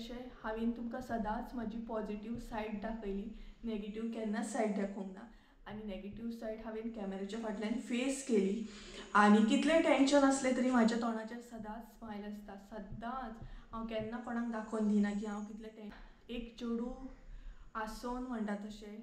तशें हांवें तुमकां सदांच म्हजी पॉझिटिव्ह सायड दाखयली, नेगेटिव्ह केन्नाच सायड दाखोवंक ना. आनी नेगेटिव्ह सायड हांवें कॅमेराच्या फाटल्यान फेस केली. आनी कितलेंय टेंशन आसलें तरी म्हाज्या तोंडाचेर सदांच स्मायल आसता. सदांच हांव केन्ना कोणाक दाखोवन दिना की हांव कितलें एक चेडूं आसोन म्हणटा तशें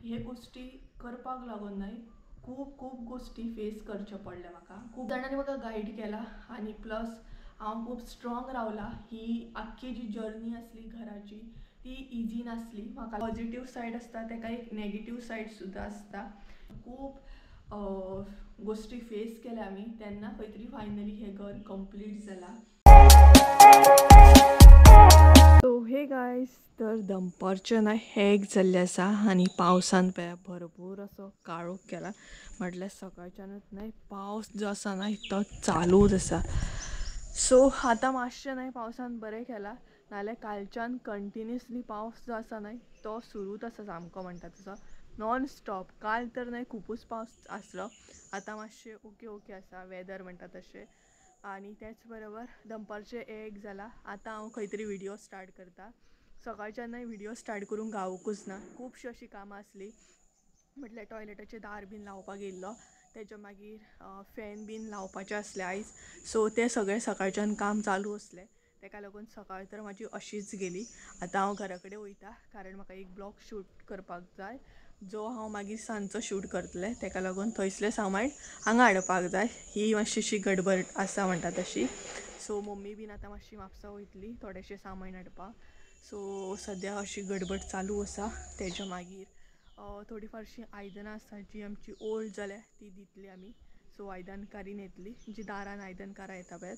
हे गोश्टी करपाक लागून न्हय, खूब खूब गोश्टी फेस करच्यो पडल्या म्हाका. खूब जाणांनी म्हाका गायड केला आनी प्लस हांव खूब स्ट्रॉंग रावला. ही आख्खी जी जर्नी आसली घराची ती इजी नासली. म्हाका पॉझिटिव्ह सायड आसता तेका एक नेगेटिव्ह सायड सुद्दां आसता. खूब गोश्टी फेस केल्या आमी, तेन्ना खंय तरी फायनली हें घर कंप्लीट जालां. सो हे गायज, तर दनपारचे ना 1 जाल्ले आसा आनी पावसान पळय भरपूर असो काळोख केला. म्हटल्यार सकाळच्यानूच न्हय पावस जो आसा न्हय तो चालूच आसा. सो आतां मातशें न्हय पावसान बरें केलां, नाल्यार कालच्यान कंटिन्युअसली पावस जो आसा न्हय तो सुरूच आसा सामको म्हणटा तसो नॉन स्टॉप. काल तर न्हय खुबूच पावस आसलो. आतां मातशें ओके आसा वेदर म्हणटा तशें. आनी तेच बरोबर दनपारचें 1 जाला. आतां हांव खंय तरी व्हिडिओ स्टार्ट करता. सकाळच्यान न्हय व्हिडिओ स्टार्ट करूंक गावूंकूच ना, खुबशीं अशीं कामां आसलीं. म्हटल्यार टॉयलेटाचें दार बीन लावपाक येयल्लो, तेच्या मागीर फॅन बीन लावपाचें आसलें आयज. सो तें सगळें सकाळच्यान काम चालू आसलें, तेका लागून सकाळ तर म्हाजी अशीच गेली. आतां हांव घरा कडेन वयता कारण म्हाका एक ब्लॉग शूट करपाक जाय, जो हांव मागीर सांजचो शूट करतलें. तेका लागून थंयसलें सामान हांगा हाडपाक जाय. ही मातशी गडबड आसा म्हणटा तशी. सो मम्मी बीन आतां मातशी म्हापसा वयतली थोडेंशें सामान हाडपाक. सो सद्या अशी गडबड चालू आसा. तेच्या मागीर थोडी फारशीं आयदनां आसा जी आमची ओल्ड जाल्या ती दितली आमी. सो आयदनकारीन येतली जी दारान आयदनकारां येता पळय,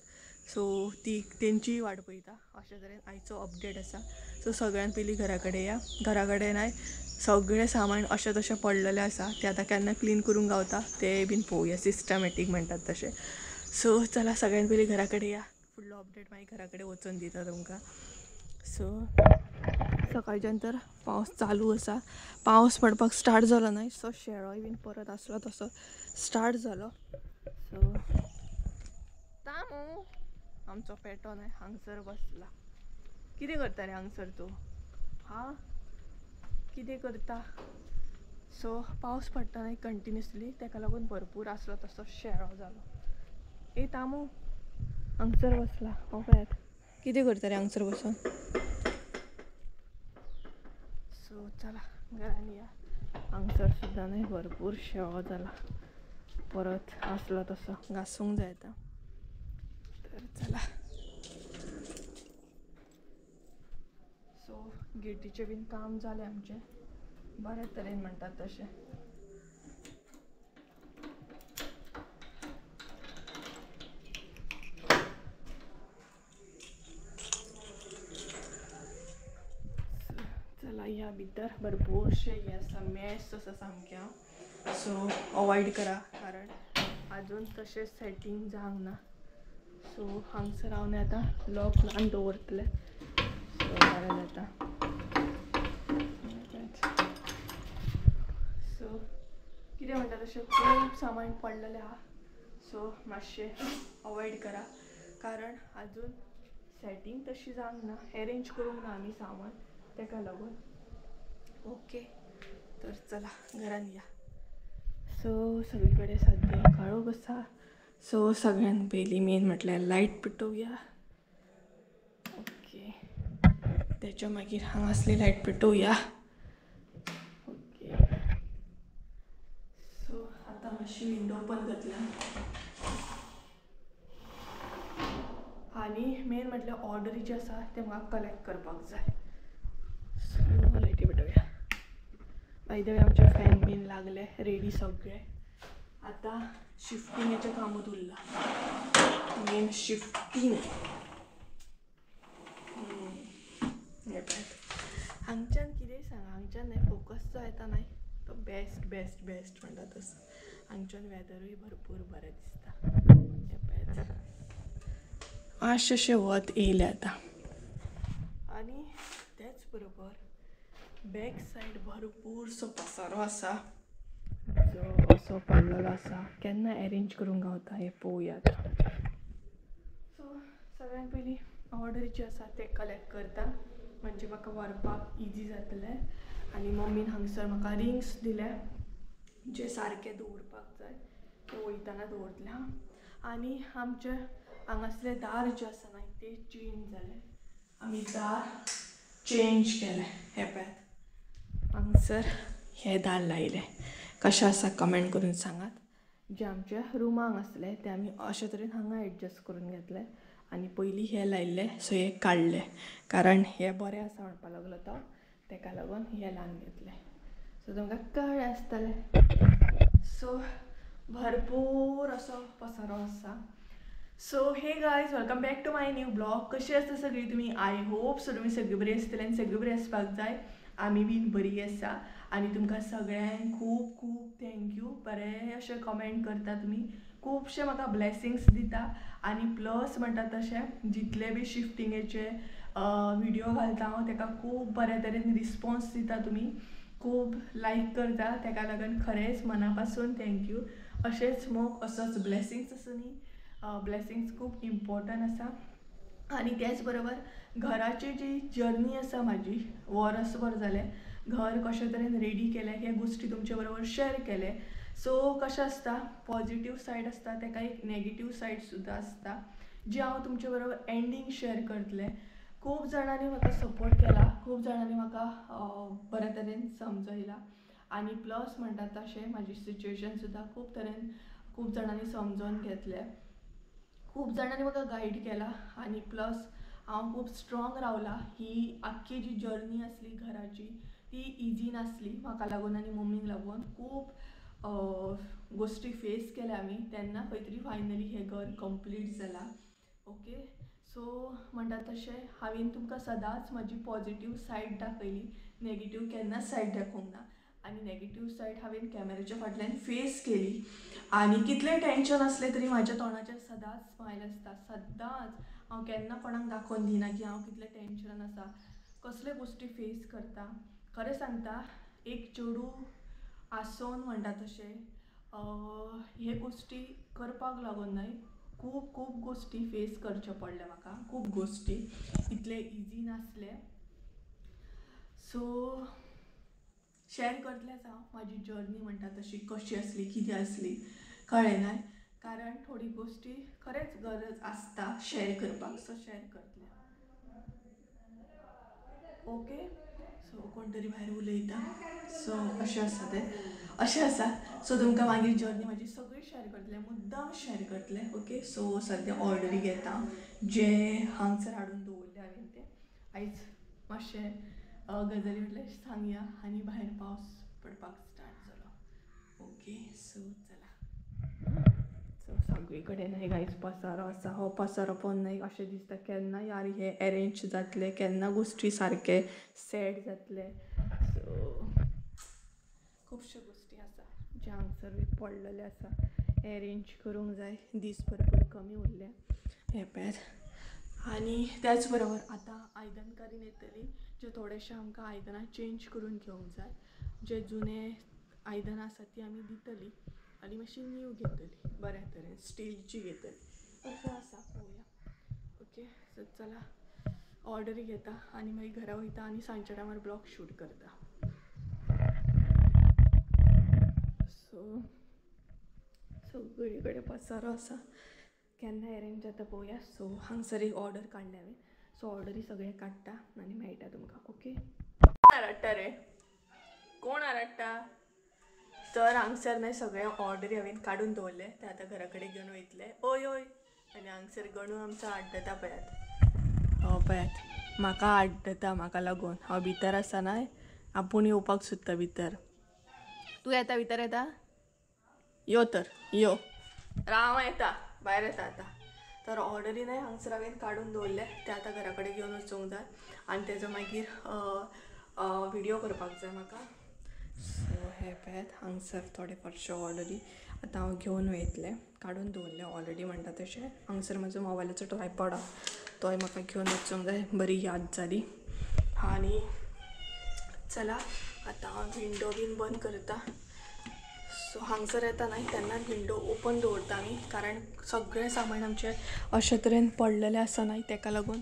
सो ती तेंचीय वाट पळयता. अशे तरेन आयचो अपडेट आसा. सो सगळ्यान पयलीं घरा कडेन या. घरा कडेन न्हय सगळें सामान अशें तशें पडलेलें आसा, तें आतां केन्ना क्लीन करूंक गावता तें बीन पळोवया, सिस्टमॅटीक म्हणटात तशें. सो चला सगळ्यान पयलीं घरा कडेन या. फुडलो अपडेट मागीर घरा कडेन वचून दिता तुमकां. सो सकाळच्यान तर पावस चालू आसा. पावस पडपाक स्टार्ट जालो न्हय सो शेळोय बीन परत आसलो तसो स्टार्ट जालो. सो तामू आमचो पेटो न्हय हांगसर बसला. कितें करता रे हांगसर तूं? हां कितें करता? सो पावस पडटा न्हय कंटिन्युअसली, तेका लागून भरपूर आसलो तसो शेळो जालो. ए तामू हांगसर बसला हो पळयात. कितें करता रे हांगसर बसून? सो चला घरान या. हांगसर सुद्दां न्हय भरपूर शेळो जाला, परत आसलो तसो घासूंक जाय आतां. तर चला. सो गेटीचें बीन काम जालें आमचें बरे तरेन म्हणटात तशें. चला या भितर भरपूरशें हें आसा, मॅस आसा सामकें. सो अवॉयड करा कारण आजून तशें सेटींग जावंक ना. सो हांगसर हांव न्हय आतां लॉक लावन दवरतलें. सो बरें जाता. सो कितें म्हणटा तशें खूब सामान पडलेलें आहा. सो मातशें अवॉयड करा कारण आजून सेटींग तशी जावंक ना, अरेंज करूंक ना आमी सामान, तेका लागून. ओके तर चला घरान या. सो सगळे कडेन सद्या काळोख आसा. सो सगळ्यान पयलीं मेन म्हटल्यार लायट पेटोवया. ओके तेच्या मागीर हांगासली लायट पेटोवया. ओके सो आतां मातशी विंडो ओपन करतलें आनी मेन म्हटल्यार ऑर्डरी जे आसा ते म्हाका कलेक्ट करपाक जाय. सो लायटी पेटोवया. बाय द वे आमचे फॅन बीन लागले रेडी सगळे. आतां शिफ्टिंगेचें कामूच उरलां, मेन शिफ्टिंग. हे पळय हांगच्यान कितेंय सांग, हांगच्यान न्हय फोकस जो येता न्हय तो बेस्ट बेस्ट बेस्ट म्हणटा तसो. हांगच्यान वेदरूय भरपूर बरें दिसता. हे पळय मातशें वत येयलें आतां. आनी तेच बरोबर बॅक सायड भरपूरसो पसारो आसा जो असो पडलेलो आसा. केन्ना अरेंज करूंक गावता हें पळोवया आतां. सो सगळ्यान पयलीं ऑर्डरीचे आसा ते कलेक्ट करता म्हणजे म्हाका व्हरपाक इजी जातलें. आनी मम्मीन हांगसर म्हाका रिंग्स दिले जे सारके दवरपाक जाय ते वयतना दवरतले हां. आनी आमचे हांगासले दार जे आसा न्हय ते चेंज जाले. आमी दार चेंज केले. हे पळयात हांगसर हे दार लायले. कशें आसा कमेंट करून सांगात. जे आमचे रुमांक आसले ते आमी अशे तरेन हांगा एडजस्ट करून घेतले आनी पयलीं हे लायिल्ले सो हे काडले कारण हे बरें आसा म्हणपाक लागलो तो तेका लागून हे लावन घेतले. सो तुमकां कळ्ळें आसतलें. सो भरपूर असो पसारो आसा. So hey guys welcome back to my new blog. कशी आसता सगळीं तुमी? आय होप सो तुमी सगळीं बरी आसतली आनी सगळीं बरी आसपाक जाय. आमी बीन बरी आसा आनी तुमकां सगळ्यांक खूब खूब थँक्यू. बरें अशें कमेंट करता तुमी, खुबशे म्हाका ब्लेसिंग्स दिता आनी प्लस म्हणटा तशें जितले बी शिफ्टिंगेचे व्हिडिओ घालता हांव तेका खूब बऱ्या तरेन रिस्पॉन्स दिता तुमी, खूब लायक करता. तेका लागून खरेंच मना पासून थँक्यू. अशेंच मोग असोच ब्लेसिंग्स आसूं न्ही. ब्लेसिंग्स खूब इम्पॉर्टंट आसा. आनी त्याच बरोबर घराची जी जर्नी आसा म्हाजी वर्सभर जालें घर कशे तरेन रेडी केलें हे गोश्टी तुमचे बरोबर शेअर केले. सो कशें आसता पॉजिटीव सायड आसता तेका एक नेगेटीव सायड सुद्दां आसता जी हांव तुमचे बरोबर एंडींग शेअर करतलें. खूब जाणांनी म्हाका सपोर्ट केला, खूब जाणांनी म्हाका बऱ्या तरेन समजयला आनी प्लस म्हणटा तशें म्हाजी सिच्युएशन सुद्दां खूब जाणांनी समजून घेतलें. खूब जाणांनी म्हाका गायड केला आनी प्लस हांव खूब स्ट्रॉंग रावला. ही आख्खी जी जर्नी आसली घराची ती इजी नासली म्हाका लागून आनी मम्मीक लागून. खूब गोश्टी फेस केल्या आमी तेन्ना खंय तरी फायनली हें घर कंप्लीट जालां. ओके. सो म्हणटा तशें हांवें तुमकां सदांच म्हाजी पॉजिटीव सायड दाखयली, नेगेटीव केन्नाच सायड दाखोवंक ना. आनी नेगेटीव सायड हांवें कॅमेराच्या फाटल्यान फेस केली आनी कितलें टेंशन आसलें तरी म्हाज्या तोंडाचेर सदांच स्मायल आसता. सदांच हांव केन्ना कोणाक दाखोवन दिना की हांव कितलें टेंशन आसा, कसले गोश्टी फेस करता. खरें सांगता एक चेडूं आसोन म्हणटा तशें हे गोश्टी करपाक लागून न्हय खूब गोश्टी फेस करचे पडले म्हाका. खूब गोश्टी इतले इजी नासले. सो शेअर करतलेंच हांव म्हाजी जर्नी म्हणटा तशी कशी आसली, कितें आसली कळ्ळें न्हय. कारण थोडी गोश्टी खरेंच गरज आसता शेअर करपाक. सो शेअर करतलें. ओके. सो कोण तरी भायर उलयता. सो अशें आसा तें अशें आसा. सो तुमकां मागीर जर्नी म्हाजी सगळी शेअर करतलें, मुद्दाम शेअर करतलें. ओके. सो सद्या ऑर्डरी घेता जे हांगसर हाडून दवरले हांवें ते. आयज मातशें गजाली म्हटल्यार सांगया आनी भायर पावस पडपाक स्टार्ट जालो. ओके. सो चला. सो सगळी कडेन हे गायज पसारो आसा. हो पसारो पळोवन न्हय अशें दिसता केन्ना यार हे अरेंज जातले, केन्ना गोश्टी सारके सेट जातले. सो खुबश्यो गोश्टी आसा जे हांगसर पडलेले आसा, अरेंज करूंक जाय. दीस भरपूर कमी उरले हे पळयात. आनी त्याच बरोबर आतां आयदनकारीन येतली जे थोडेशे आमकां आयदनां चेंज करून घेवंक जाय. जे जुने आयदनां आसा ती आमी दितली आनी मातशी न्यू घेतली बऱ्या तरेन स्टीलची घेतली. अशें आसा पळोवया. ओके. सो चला ऑर्डरी घेता आनी मागीर घरा वयता आनी सांजच्या टायमार ब्लॉग शूट करता. सो सगळी कडेन पसारो आसा, केन्ना अरेंज जाता पळोवया. सो हांगसर एक ऑर्डर काडले हांवें. सो ऑर्डरी सगळे काडटा आनी मेळटा तुमकां. ओके. कोण आडटा रे, कोण आडटा? तर हांगसर न्हय सगळे ऑर्डरी हांवें काडून दवरले ते आतां घरा कडेन घेवन वयतले. ओय ओय. आनी हांगसर गणू आमचो आड्डता पळयात. हो पळयात म्हाका आड्डता म्हाका लागून. हांव भितर आसा न्हय आपूण येवपाक सोदता भितर. तूं येता भितर येता? यो तर यो. राव येता भायर येता आतां. तर ऑर्डरी न्हय हांगसर हांवें काडून दवरले ते आतां घरा कडेन घेवन वचूंक जाय आनी तेजो मागीर व्हिडिओ करपाक जाय म्हाका. सो हे पळयात हांगसर थोडे फारशे ऑर्डरी आतां हांव घेवन वयतलें. काडून दवरले ऑलरेडी म्हणटा तशें. हांगसर म्हजो मोबायलाचो ट्रायपॉड आसा तोय म्हाका घेवन वचूंक जाय. बरी याद जाली. आनी चला आतां हांव विंडो बीन बंद करता. सो हांगसर येता न्हय तेन्ना विंडो ओपन दवरता आमी कारण सगळें सामान आमचें अशे तरेन पडलेलें आसा न्हय तेका लागून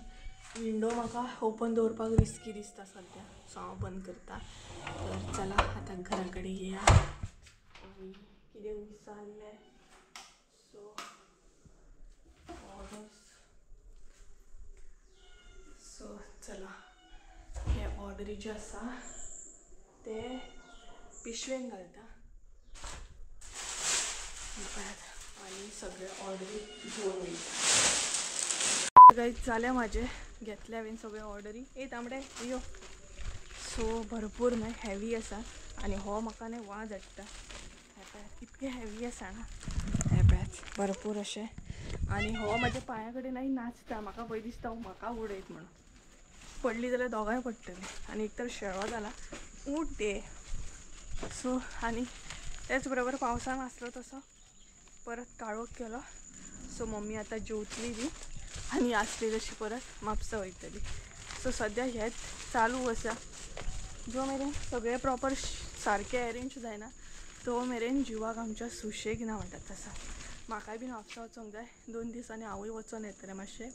विंडो म्हाका ओपन दवरपाक रिस्की दिसता सद्या, सो हांव बंद करता. तर चला आतां घरा कडेन येया. कितें विचारलें सो ऑर्डर्स. सो चला हे ऑर्डरी जे आसा ते पिशवेन घालता आणि सगळे ऑर्डरी घेवन वयता. गाईज जाल्या माझे घेतले हांवें सगळे ऑर्डरी. ए तांबडे यो. सो भरपूर न्हय हेवी आसा आनी हो म्हाका न्हय वाज हाडटा. हे पळय कितके हेवी आसा ना. हे पळय भरपूर अशें. आनी हो म्हाज्या पांया कडेन नाचता. म्हाका भंय दिसता म्हाका उडयत म्हणून. पडली जाल्यार दोगांय पडटली. आनी एक तर शेळो जाला उठ दे. सो आनी तेच बरोबर पावसान आसलो तसो परत काळोख केलो. सो मम्मी आतां जेवतली बी आनी आसली तशी परत म्हापसा वयतली. सो सद्या हेच चालू आसा. जो मेरेन सगळे प्रॉपर सारकें अरेंज जायना तो मेरेन जिवाक आमच्या सुशेग ना म्हणटात तसा. म्हाकाय बीन म्हापसा वचोंक जाय. 2 दिसांनी हांवूय वचोन येतलें मातशें.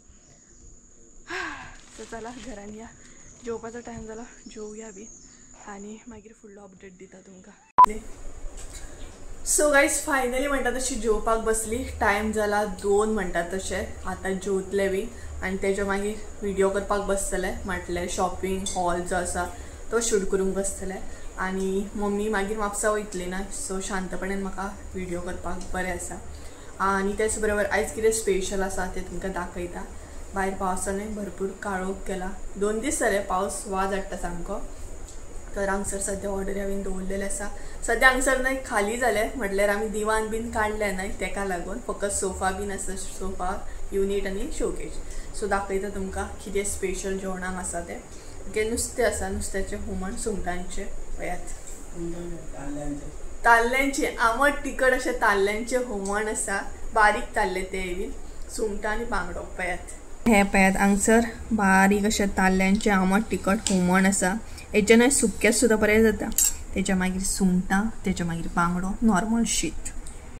सो चला घरान या. जेवपाचो टायम जाला जेवया बी आनी मागीर फुडलो अपडेट दिता तुमकां. सो गाईज फायनली म्हणटा तशी जेवपाक बसली. टायम जाला 2 म्हणटात तशें. आतां जेवतले बी आनी तेच्या मागीर व्हिडिओ करपाक बसतले. म्हटलें शॉपिंग हॉल जो आसा तो शूट करूंक बसतले. आनी मम्मी मागीर म्हापसा वयतली ना. सो शांतपणान म्हाका व्हिडिओ करपाक बरें आसा. आनी तेच बरोबर आयज कितें स्पेशल आसा तें तुमकां दाखयता. भायर पावसानूय भरपूर काळोख केला. 2 दीस जाले पावस वाज हाडटा सामको. तर हांगसर सद्या ऑर्डरी हांवें दवरलेले आसा. सद्या हांगसर न्हय खाली जाले म्हटल्यार आमी दिवान बीन काडले न्हय तेका लागून. फकत सोफा बीन आसा. सोफा युनीट आनी शोकेज. सो दाखयता तुमकां कितें स्पेशल जेवणाक आसा तें. ओके नुस्तें आसा. नुस्त्याचें हुमण सुंगटांचें पळयात. ताल्ल्यांचें आमट तिखट अशें ताल्ल्यांचें हुमण आसा. बारीक ताल्ले ते बीन सुंगटां आनी बांगडो पळयात. हे पळयात हांगसर बारीक अशें ताल्ल्यांचें आमट तिखट हुमण आसा. हेचे न्हय सुक्कें सुद्दां बरें जाता. तेच्या मागीर सुंगटां तेच्या मागीर बांगडो नॉर्मल शीत.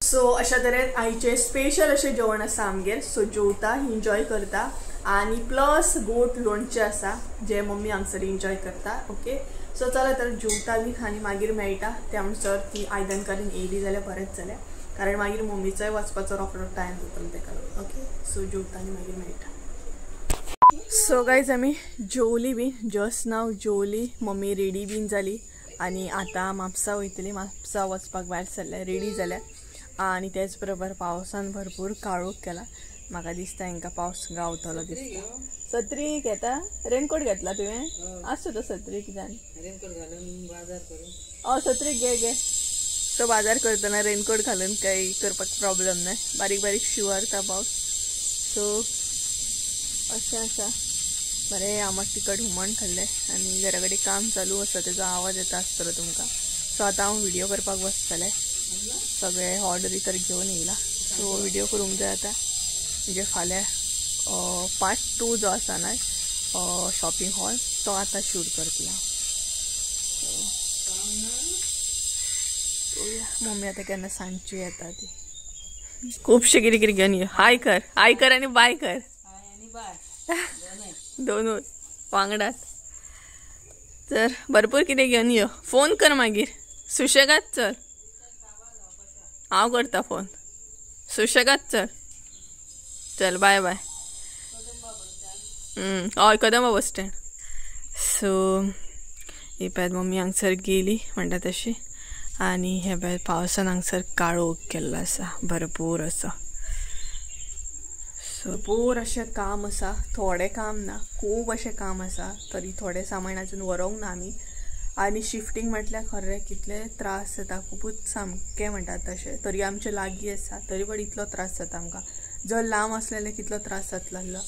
सो अशा तरेन आयचें स्पेशल अशें जेवण आसा आमगेर. सो जेवता एन्जॉय करता आनी प्लस गोट लोणचें आसा जें मम्मी हांगसर एन्जॉय करता. ओके सो चला तर जेवता बी आनी मागीर मेळटा. त्या म्हणसर ती आयदन करून येयली जाल्यार बरेंच जालें. कारण मागीर मम्मीचोय वचपाचो रोखडो टायम जातलो तेका लागून. ओके सो जेवता आनी मागीर मेळटा. सो गायज आमी जेवली बी. जस्ट नाव जेवली. मम्मी रेडी बीन जाली आनी आतां म्हापसा वयतली. म्हापसा वचपाक भायर सरले रेडी जाल्या. आनी तेच बरोबर पावसान भरपूर काळोख केला. म्हाका दिसता हांकां पावस गावतलो दिसता. सत्री घेता. रेनकोट घेतला तुवें. आसता तो सत्री कित्यान रेनकोट घालून बाजार करून. सत्री घे घे. तो बाजार करतना रेनकोट घालून काही करपाक प्रॉब्लेम नाही. बारीक बारीक शिवरता पावस. सो अशें आसा. बरें आमट तिखट हुमण खाल्लें आनी घरा कडेन काम चालू आसा तेजो आवाज येता आसतलो तुमकां. सो आतां हांव व्हिडिओ करपाक बसतलें. सगळे ऑर्डरी तर घेवन येयला. सो व्हिडिओ करूंक जाय आतां. म्हणजे फाल्यां पार्ट 2 जो आसा ना शॉपिंग हॉल तो आतां शूट करतलो. मम्मी आतां केन्ना सांजची येता ती. खुबशे कितें कितें घेवन यो. हाय कर आनी बाय कर. दोनूच वांगडात. तर भरपूर कितें घेवन यो. फोन कर मागीर. सुशेगाद चल. हांव करता फोन. सुशेगाद चल. चल बाय बाय. हय कदंबा बस स्टँड. सो ही पळय मम्मी हांगसर गेली म्हणटा तशी. आनी हे पळय पावसान हांगसर काळोख केल्लो आसा भरपूर असो. भरपूर अशें काम आसा. थोडें काम ना खूब अशें काम आसा. तरी थोडें सामान अजून व्हरोंक ना आमी. आनी शिफ्टिंग म्हटल्यार खरें कितले त्रास जाता. खुबूच सामकें म्हणटात तशें. तरी आमचे लागीं आसा तरी पण इतलो त्रास जाता आमकां. जर लांब आसलेले कितलो त्रास जातलो.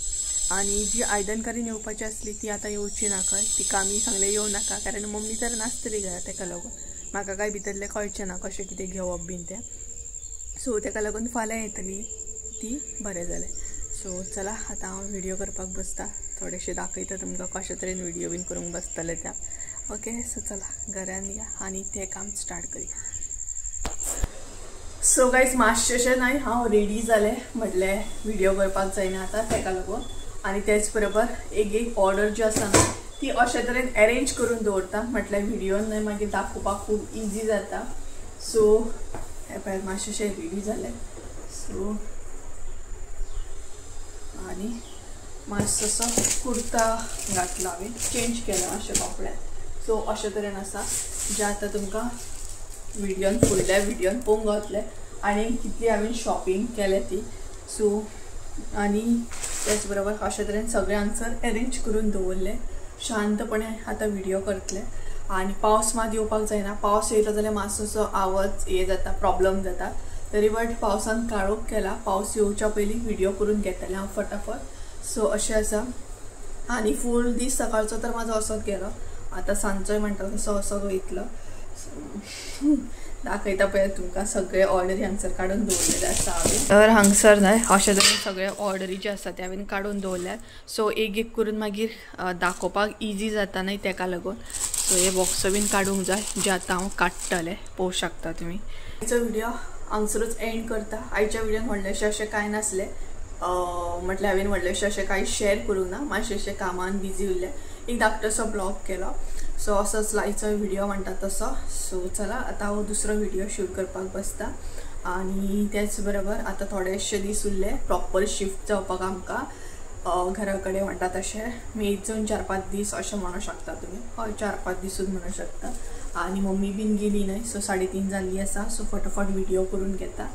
आनी जी आयदनकारी येवपाची आसली ती आतां येवची ना खंय. तिका आमी सांगलें येवं नाका कारण मम्मी तर नासतली घरा. तेका लागून म्हाका काय भितरलें कळचें ना कशें कितें घेवप बीन तें. सो तेका लागून फाल्यां येतली ती. बरें जालें. सो चला आतां हांव व्हिडिओ करपाक बसता. थोडेशें दाखयता तुमकां कशे तरेन व्हिडिओ बीन करूंक बसतले त्या. ओके सो चला घरान या आनी तें काम स्टार्ट करूया. सो गायज मातशेंशें न्हय हांव रेडी जालें. म्हटलें व्हिडिओ करपाक जायना आतां तेका लागून. आणि त्याच बरोबर एक ऑर्डर जी आसा ना ती अशा तरेन अरेंज करून दवरता, म्हटल्यार व्हिडिओन न्हय मागीर दाखोवपाक खूब इजी जाता. सो हे पळय मातशें रेडी जालें. सो आणि मातसोसो कुर्ता घातला हांवें, चेंज केला अशें कपडे. सो अशे तरेन आसा जे आतां तुमकां व्हिडिओन फुडल्या व्हिडिओन पळोवंक गावतलें आनी कितली हांवें शॉपिंग केलें ती. सो आनी त्याच बरोबर अशे तरेन सगळें हांगसर अरेंज करून दवरलें. शांतपणे आतां व्हिडिओ करतले. आनी पावस मात येवपाक जायना. पावस येयलो जाल्यार मातसोसो आवाज हे जाता, प्रॉब्लम जाता. तरी बट पावसान काळोख केला. पावस येवच्या पयलीं व्हिडिओ करून घेतलें हांव फटाफट. सो अशें आसा. आनी फूल दीस सकाळचो तर म्हाजो असोच गेलो. आतां सांजचोय म्हणटा तसो असो वयतलो. दाखयता पळय तुमकां सगळे ऑर्डरी हांगसर काडून दवरलेले आसा हांवें. तर हांगसर न्हय अशे तरेन सगळे ऑर्डरी जे आसा ते हांवें काडून दवरल्यात. सो एक करून मागीर दाखोवपाक इजी जाता न्हय तेका लागून. सो हे बॉक्स बीन काडूंक जाय जे आतां हांव काडटलें. पळोवंक शकता तुमी. आयचो व्हिडिओ हांगसरूच एंड करता. आयच्या व्हिडिओन व्हडलेशें अशें कांय नासलें. म्हटल्यार हांवें व्हडलेशें अशें कांय शेअर करूंक ना. मातशें कामान बिजी उरलें. एक धाकटोसो ब्लॉग केलो. सो असोच लायचो व्हिडिओ म्हणटा तसो. सो चला आतां हांव दुसरो व्हिडिओ शूट करपाक बसता. आनी त्याच बरोबर आतां थोडेशे दीस उरले प्रॉपर शिफ्ट जावपाक आमकां घरा कडेन म्हणटा तशें. मेजून 4-5 दीस अशें म्हणूं शकता तुमी. हय 4-5 दीसूच म्हणूं शकता. आनी मम्मी बीन गेली न्हय. सो 3:30 जाल्ली आसा. सो फटाफट व्हिडिओ करून घेता.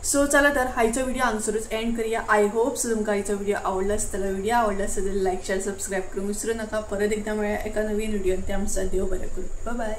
सो चला तर आयचो व्हिडिओ हांगसरूच एंड करूया. आय होप सो तुमकां आयचो व्हिडिओ आवडलो आसतलो. व्हिडिओ आवडलो आसत जाल्यार लायक शेअर सबस्क्राईब करूंक विसरू नका. परत एकदा मेळया एका नवीन व्हिडिओन. त्या आमचा देव बरें करूं. Bye bye.